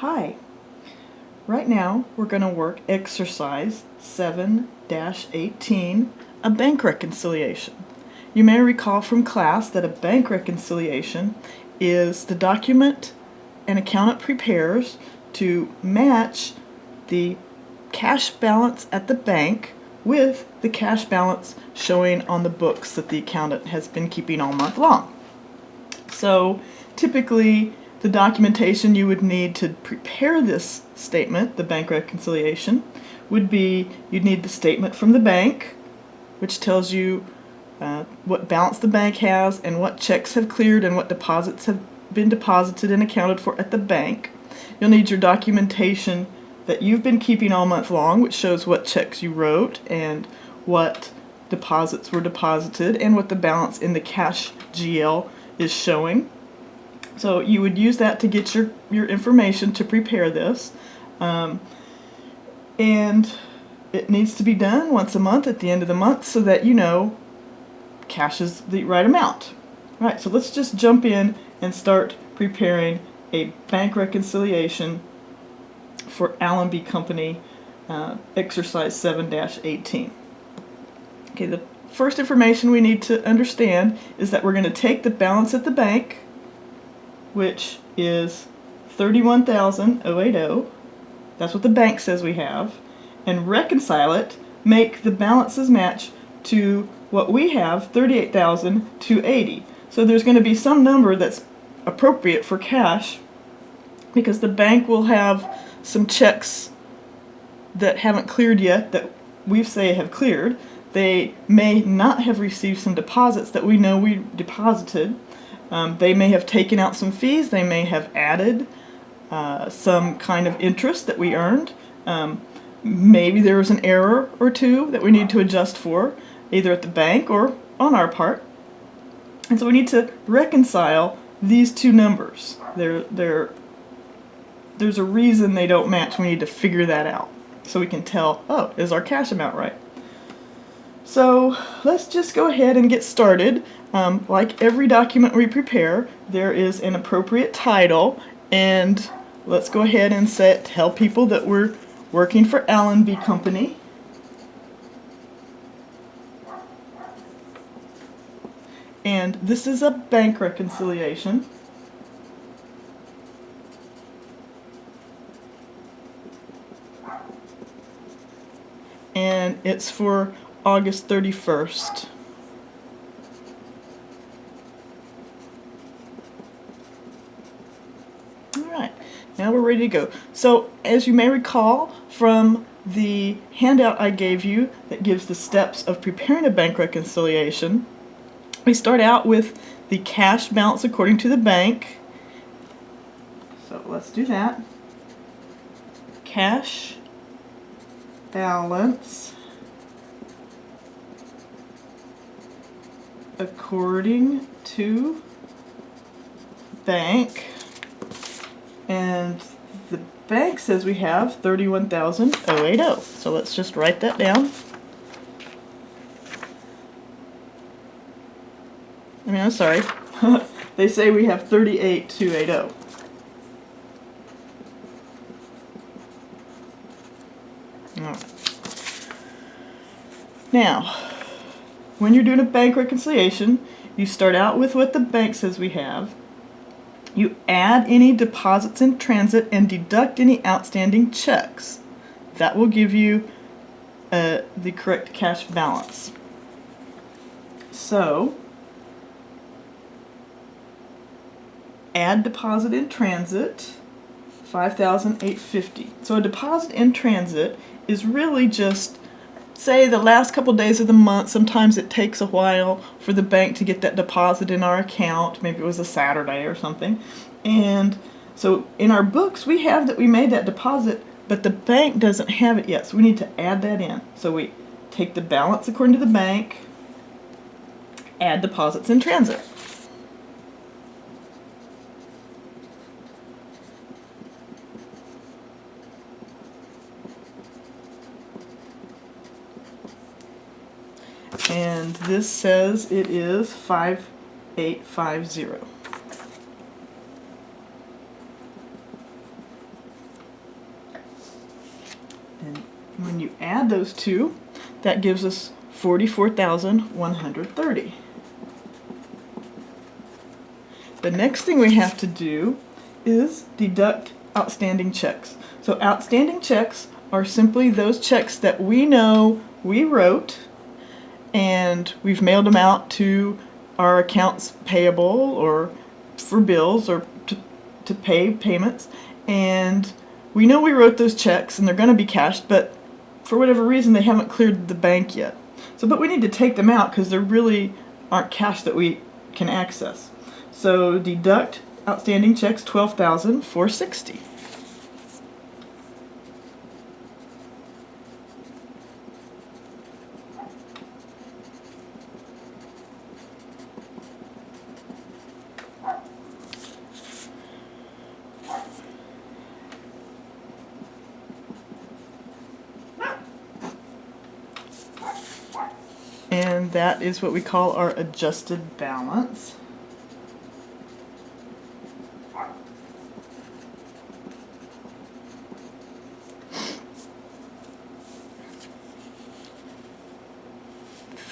Hi. Right now we're going to work exercise 7-18, a bank reconciliation. You may recall from class that a bank reconciliation is the document an accountant prepares to match the cash balance at the bank with the cash balance showing on the books that the accountant has been keeping all month long. So typically the documentation you would need to prepare this statement, the bank reconciliation, would be you'd need the statement from the bank, which tells you what balance the bank has and what checks have cleared and what deposits have been deposited and accounted for at the bank. You'll need your documentation that you've been keeping all month long, which shows what checks you wrote and what deposits were deposited and what the balance in the cash GL is showing. So you would use that to get your information to prepare this. And it needs to be done once a month at the end of the month so that you know cash is the right amount. All right, so let's just jump in and start preparing a bank reconciliation for Allenby Company exercise 7-18. Okay, the first information we need to understand is that we're going to take the balance at the bank, which is $31,080. That's what the bank says we have, and reconcile it, make the balances match to what we have, $38,280. So there's going to be some number that's appropriate for cash because the bank will have some checks that haven't cleared yet that we say have cleared. They may not have received some deposits that we know we deposited. They may have taken out some fees. They may have added some kind of interest that we earned. Maybe there was an error or two that we need to adjust for, either at the bank or on our part. And so we need to reconcile these two numbers. There's a reason they don't match. We need to figure that out so we can tell, oh, is our cash amount right? So let's just go ahead and get started. Like every document we prepare, there is an appropriate title, and let's go ahead and tell people that we're working for Allenby Company. And this is a bank reconciliation. And it's for August 31st. All right, now we're ready to go. So as you may recall from the handout I gave you that gives the steps of preparing a bank reconciliation, we start out with the cash balance according to the bank. So let's do that. Cash balance according to bank, and the bank says we have $31,080. So let's just write that down. I'm sorry. They say we have $38,280. All right. Now, when you're doing a bank reconciliation, you start out with what the bank says we have. You add any deposits in transit and deduct any outstanding checks. That will give you the correct cash balance. So, add deposit in transit, $5,850. So a deposit in transit is really just, say, the last couple days of the month. Sometimes it takes a while for the bank to get that deposit in our account. Maybe it was a Saturday or something. And so in our books we have that we made that deposit, but the bank doesn't have it yet. So we need to add that in. So we take the balance according to the bank, add deposits in transit. And this says it is 5850. And when you add those two, that gives us $44,130. The next thing we have to do is deduct outstanding checks. So outstanding checks are simply those checks that we know we wrote and we've mailed them out to our accounts payable or for bills or to pay payments, and we know we wrote those checks and they're going to be cashed, but for whatever reason they haven't cleared the bank yet. But we need to take them out because there really aren't cash that we can access. So deduct outstanding checks, $12,460. And that is what we call our adjusted balance.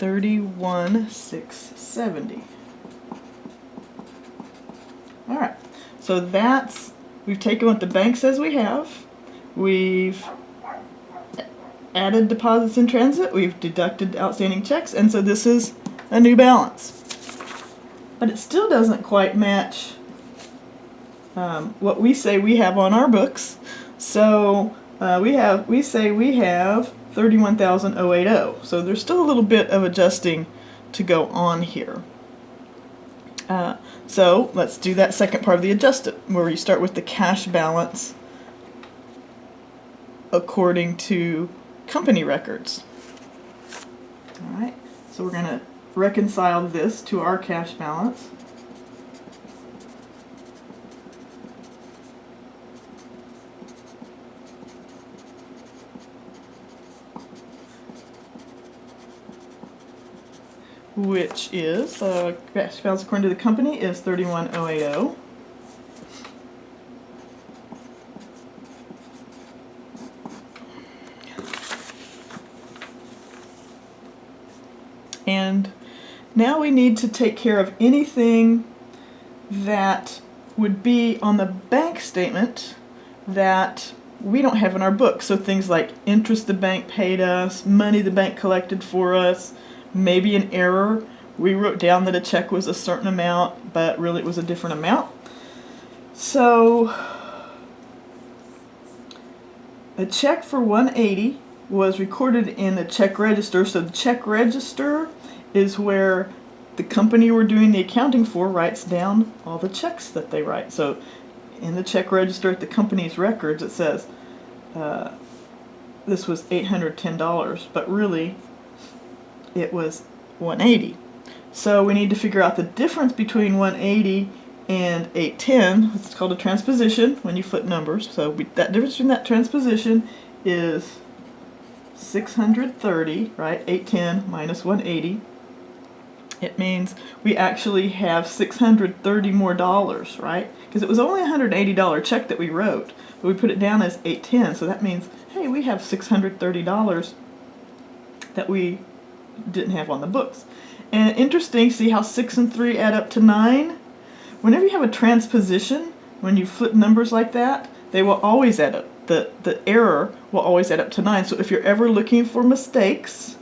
$31,670. All right, so we've taken what the bank says we have, we've added deposits in transit, we've deducted outstanding checks, and so this is a new balance. But it still doesn't quite match what we say we have on our books. So we say we have $31,080. So there's still a little bit of adjusting to go on here. So let's do that second part of the adjusted, where you start with the cash balance according to company records. All right, so we're going to reconcile this to our cash balance. Which is, cash balance according to the company is $31,080. And now we need to take care of anything that would be on the bank statement that we don't have in our book. So things like interest the bank paid us, money the bank collected for us, maybe an error. We wrote down that a check was a certain amount, but really it was a different amount. So a check for $180 was recorded in the check register. So the check register is where the company we're doing the accounting for writes down all the checks that they write. So in the check register at the company's records it says this was $810, but really it was $180. So we need to figure out the difference between $180 and $810. It's called a transposition when you flip numbers. So that difference between that transposition is 630, right? 810 minus 180. It means we actually have $630 more dollars, right? Because it was only a $180 check that we wrote, but we put it down as 810. So that means, hey, we have $630 that we didn't have on the books. And interesting, see how 6 and 3 add up to 9? Whenever you have a transposition, when you flip numbers like that, they will always add up. The error will always add up to 9. So if you're ever looking for mistakes,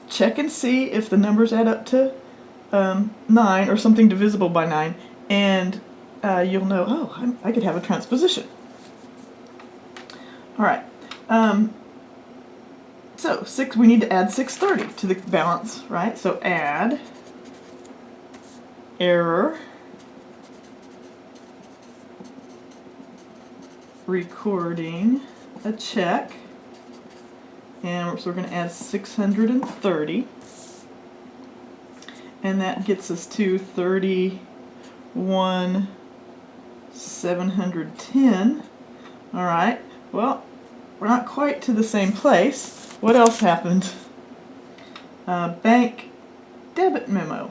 check and see if the numbers add up to 9 or something divisible by 9, and you'll know, oh, I could have a transposition. All right. So we need to add 630 to the balance, right? So add error recording a check, and so we're going to add 630, and that gets us to 31,710. All right. Well, we're not quite to the same place. What else happened? Bank debit memo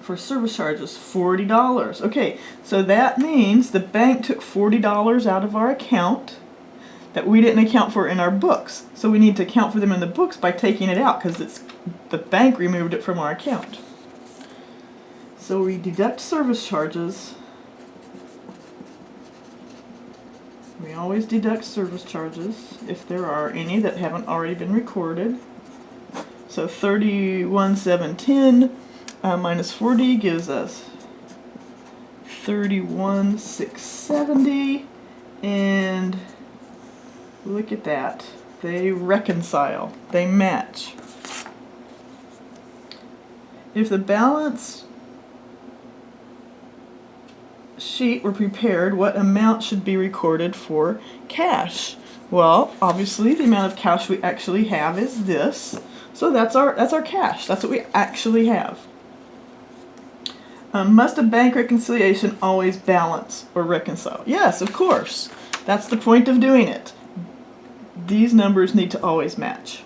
for service charges, $40. Okay, so that means the bank took $40 out of our account that we didn't account for in our books. So we need to account for them in the books by taking it out because it's the bank removed it from our account. So we deduct service charges. We always deduct service charges if there are any that haven't already been recorded. So 31,710 minus 40 gives us 31,670, and look at that. They reconcile. They match. If the balance sheet were prepared, what amount should be recorded for cash? Well, obviously the amount of cash we actually have is this. So that's our cash. That's what we actually have. Must a bank reconciliation always balance or reconcile? Yes, of course. That's the point of doing it. These numbers need to always match.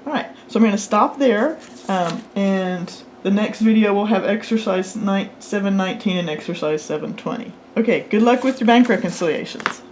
Alright, so I'm going to stop there, and the next video will have exercise 719 and exercise 720. Okay, good luck with your bank reconciliations.